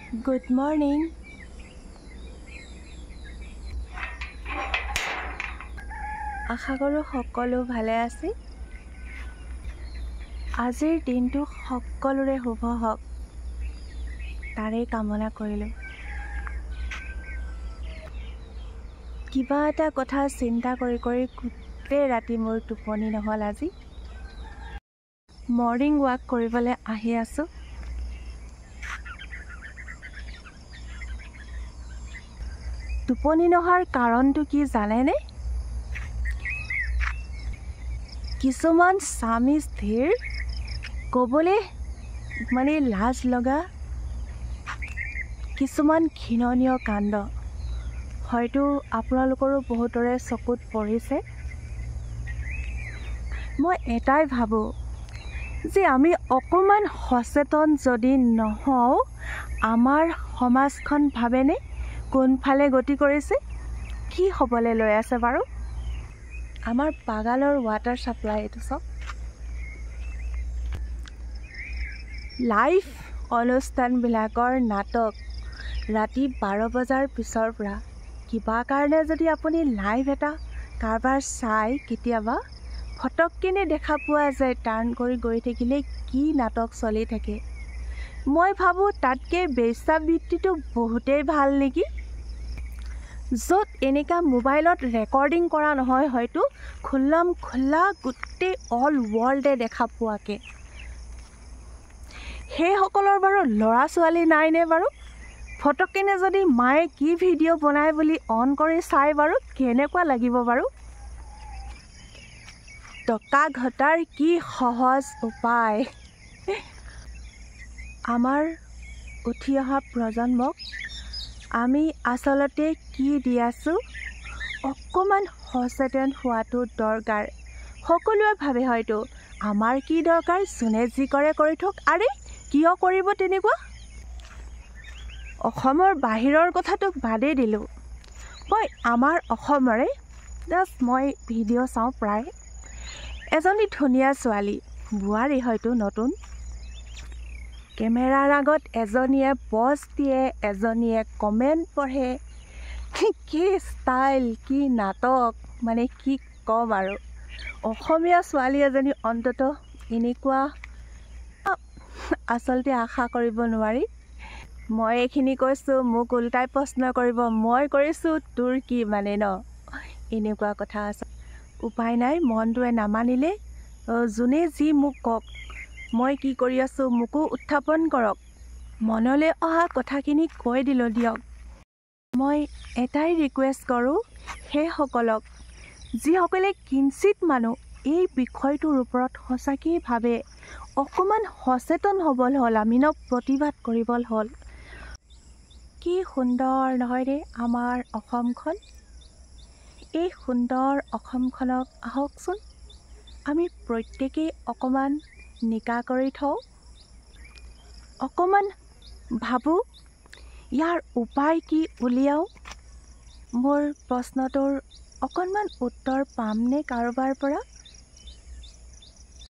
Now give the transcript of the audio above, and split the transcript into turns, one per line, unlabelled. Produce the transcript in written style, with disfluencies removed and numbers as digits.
Good morning. আশা কৰোঁ সকলো ভালে আছে। আজিৰ দিনটো সকলোৰে শুভ হওক তাৰে কামনা কৰিলোঁ। কিবা এটা কথা চিন্তা কৰি গোটেই ৰাতি মোৰ টোপনি নহ'ল আজি। মৰ্ণিং ৱাক কৰিবলৈ আহি আছোঁ। টোপনি নহাৰ কাৰণটো কি জানেনে? কিছুমান স্বামী স্থিৰ ক'বলৈ লাজ লগা কিছুমান ঘৃণনীয় কাণ্ড হয়তো আপোনালোকৰো বহুতৰে চকুত পৰিছে। মই এটাই ভাবোঁ যে আমি অকণমান সচেতন যদি নহওঁ, আমাৰ সমাজখন ভাবেনে কোনফালে গতি কৰিছে, কি হ'বলৈ লৈ আছে বাৰু? আমাৰ পাগালৰ ৱাটাৰ ছাপ্লাই এইটো চাওক। লাইভ অনুষ্ঠানবিলাকৰ নাটক ৰাতি 12 বজাৰ পিছৰ পৰা কিবা কাৰণে যদি আপুনি লাইভ এটা কাৰোবাৰ চাই কেতিয়াবা ফটককেনে দেখা পোৱা যায় টাৰ্ণ কৰি গৈ থাকিলে কি নাটক চলি থাকে। মই ভাবোঁ তাতকৈ বেশ্যাবৃত্তিটো বহুতেই ভাল নেকি, য'ত এনেকুৱা মোবাইলত ৰেকৰ্ডিং কৰা নহয়, হয়তো খোলা গোটেই অল ৱৰ্ল্ডে দেখা পোৱাকৈ। সেইসকলৰ বাৰু ল'ৰা ছোৱালী নাইনে বাৰু? ফটককেনে যদি মায়ে কি ভিডিঅ' বনাই বুলি অন কৰি চাই বাৰু কেনেকুৱা লাগিব বাৰু? টকা ঘটাৰ কি সহজ উপায়। আমাৰ উঠি অহা প্ৰজন্মক আমি আচলতে কি দি আছোঁ, অকণমান সচেতন হোৱাটো দৰকাৰ। সকলোৱে ভাবে হয়তো আমাৰ কি দৰকাৰ, যোনে যি কৰে কৰি থওক, আৰে কিয় কৰিব তেনেকুৱা? অসমৰ বাহিৰৰ কথাটো বাদেই দিলোঁ, মই আমাৰ অসমৰে মই ভিডিঅ' চাওঁ প্ৰায়। এজনী ধুনীয়া ছোৱালী, বোৱাৰী হয়তো নতুন, কেমেৰাৰ আগত এজনীয়ে পজ দিয়ে, এজনীয়ে কমেণ্ট পঢ়ে, কি ষ্টাইল, কি নাটক, কি ক'ম আৰু। অসমীয়া ছোৱালী এজনী অন্ততঃ এনেকুৱা আচলতে আশা কৰিব নোৱাৰি। মই এইখিনি কৈছোঁ, মোক উল্টাই প্ৰশ্ন কৰিব, মই কৰিছোঁ তোৰ কি ন, এনেকুৱা কথা আছে। উপায় নাই, মনটোৱে নামানিলে যোনে যি মোক কওক, মই কি কৰি আছোঁ মোকো উত্থাপন কৰক। মনলৈ অহা কথাখিনি কৈ দিলোঁ দিয়ক। মই এটাই ৰিকুৱেষ্ট কৰোঁ সেইসকলক যিসকলে কিঞ্চিত মানুহ এই বিষয়টোৰ ওপৰত সঁচাকৈয়ে ভাবে, অকণমান সচেতন হ'বলৈ হ'ল, আমি প্ৰতিবাদ কৰিবলৈ হ'ল। কি সুন্দৰ নহয়নে আমাৰ অসমখন? এই সুন্দৰ অসমখনক আহকচোন আমি প্ৰত্যেকেই অকণমান নিকা কৰি থওঁ, অকণমান ভাবোঁ ইয়াৰ উপায় কি উলিয়াওঁ। মোৰ প্ৰশ্নটোৰ অকণমান উত্তৰ পামনে কাৰোবাৰ পৰা?